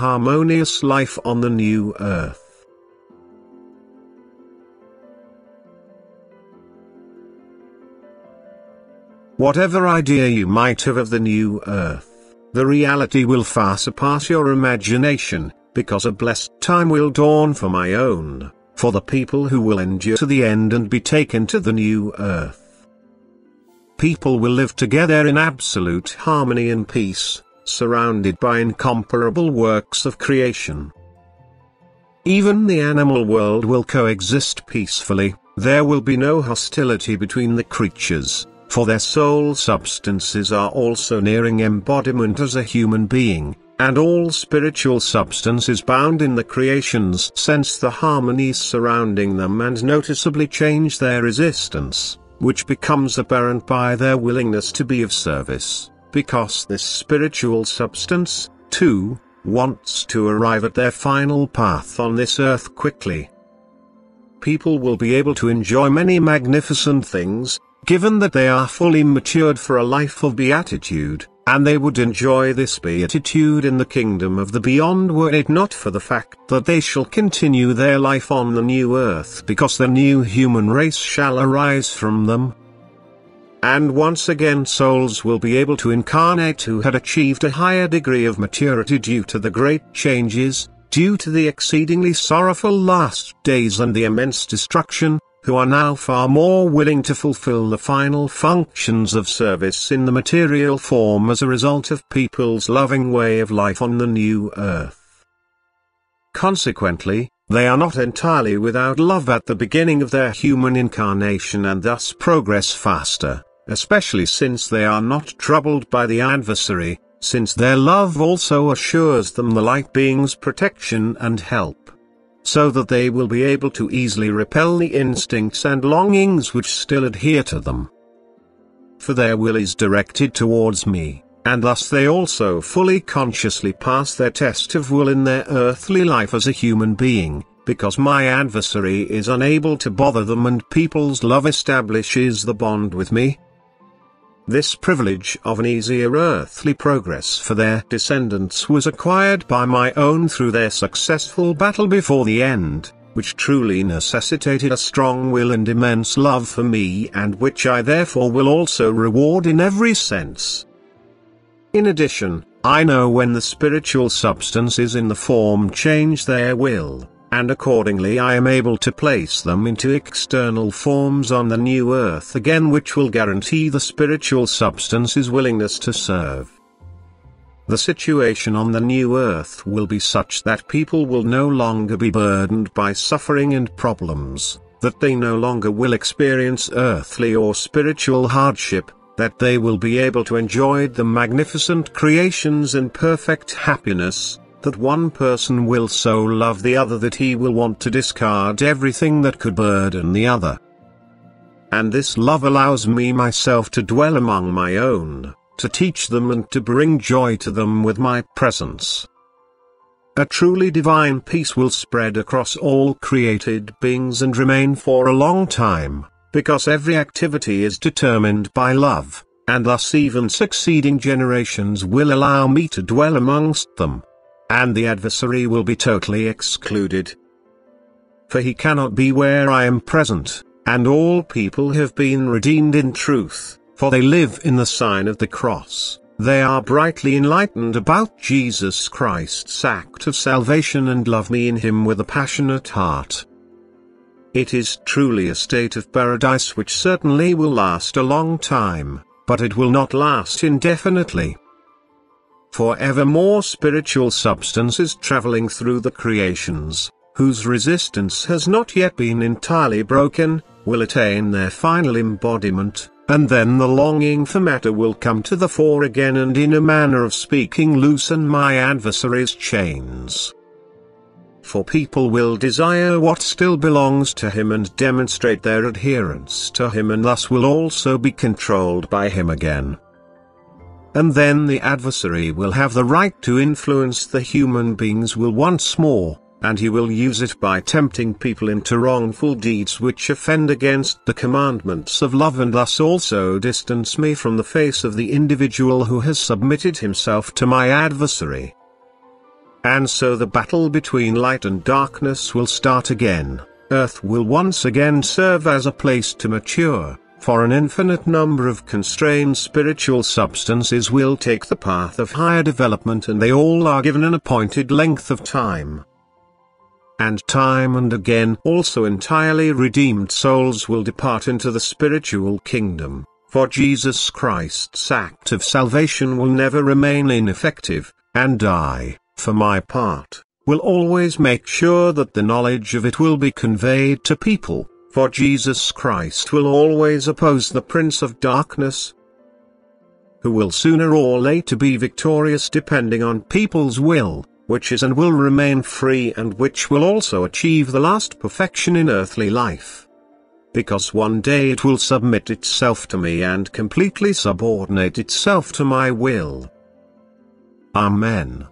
harmonious life on the new earth. Whatever idea you might have of the new earth, the reality will far surpass your imagination, because a blessed time will dawn for my own, for the people who will endure to the end and be taken to the new earth. People will live together in absolute harmony and peace, surrounded by incomparable works of creation. Even the animal world will coexist peacefully, there will be no hostility between the creatures, for their soul substances are also nearing embodiment as a human being, and all spiritual substance is bound in the creations sense the harmonies surrounding them and noticeably change their resistance, which becomes apparent by their willingness to be of service, because this spiritual substance, too, wants to arrive at their final path on this earth quickly. People will be able to enjoy many magnificent things, given that they are fully matured for a life of beatitude, and they would enjoy this beatitude in the kingdom of the beyond were it not for the fact that they shall continue their life on the new earth because the new human race shall arise from them. And once again souls will be able to incarnate who had achieved a higher degree of maturity due to the great changes, due to the exceedingly sorrowful last days and the immense destruction, who are now far more willing to fulfill the final functions of service in the material form as a result of people's loving way of life on the new earth. Consequently, they are not entirely without love at the beginning of their human incarnation and thus progress faster, especially since they are not troubled by the adversary, since their love also assures them the light being's protection and help, so that they will be able to easily repel the instincts and longings which still adhere to them. For their will is directed towards me, and thus they also fully consciously pass their test of will in their earthly life as a human being, because my adversary is unable to bother them and people's love establishes the bond with me. This privilege of an easier earthly progress for their descendants was acquired by my own through their successful battle before the end, which truly necessitated a strong will and immense love for me and which I therefore will also reward in every sense. In addition, I know when the spiritual substances in the form change their will, and accordingly I am able to place them into external forms on the new earth again, which will guarantee the spiritual substance's willingness to serve. The situation on the new earth will be such that people will no longer be burdened by suffering and problems, that they no longer will experience earthly or spiritual hardship, that they will be able to enjoy the magnificent creations in perfect happiness, that one person will so love the other that he will want to discard everything that could burden the other. And this love allows me myself to dwell among my own, to teach them and to bring joy to them with my presence. A truly divine peace will spread across all created beings and remain for a long time, because every activity is determined by love, and thus even succeeding generations will allow me to dwell amongst them, and the adversary will be totally excluded. For he cannot be where I am present, and all people have been redeemed in truth, for they live in the sign of the cross, they are brightly enlightened about Jesus Christ's act of salvation and love me in him with a passionate heart. It is truly a state of paradise which certainly will last a long time, but it will not last indefinitely. For ever more spiritual substances traveling through the creations, whose resistance has not yet been entirely broken, will attain their final embodiment, and then the longing for matter will come to the fore again and in a manner of speaking loosen my adversary's chains. For people will desire what still belongs to him and demonstrate their adherence to him and thus will also be controlled by him again. And then the adversary will have the right to influence the human beings will once more, and he will use it by tempting people into wrongful deeds which offend against the commandments of love and thus also distance me from the face of the individual who has submitted himself to my adversary. And so the battle between light and darkness will start again. Earth will once again serve as a place to mature, for an infinite number of constrained spiritual substances will take the path of higher development, and they all are given an appointed length of time. And time and again also entirely redeemed souls will depart into the spiritual kingdom, for Jesus Christ's act of salvation will never remain ineffective, and I, for my part, will always make sure that the knowledge of it will be conveyed to people, for Jesus Christ will always oppose the Prince of Darkness, who will sooner or later be victorious depending on people's will, which is and will remain free, and which will also achieve the last perfection in earthly life. Because one day it will submit itself to me and completely subordinate itself to my will. Amen.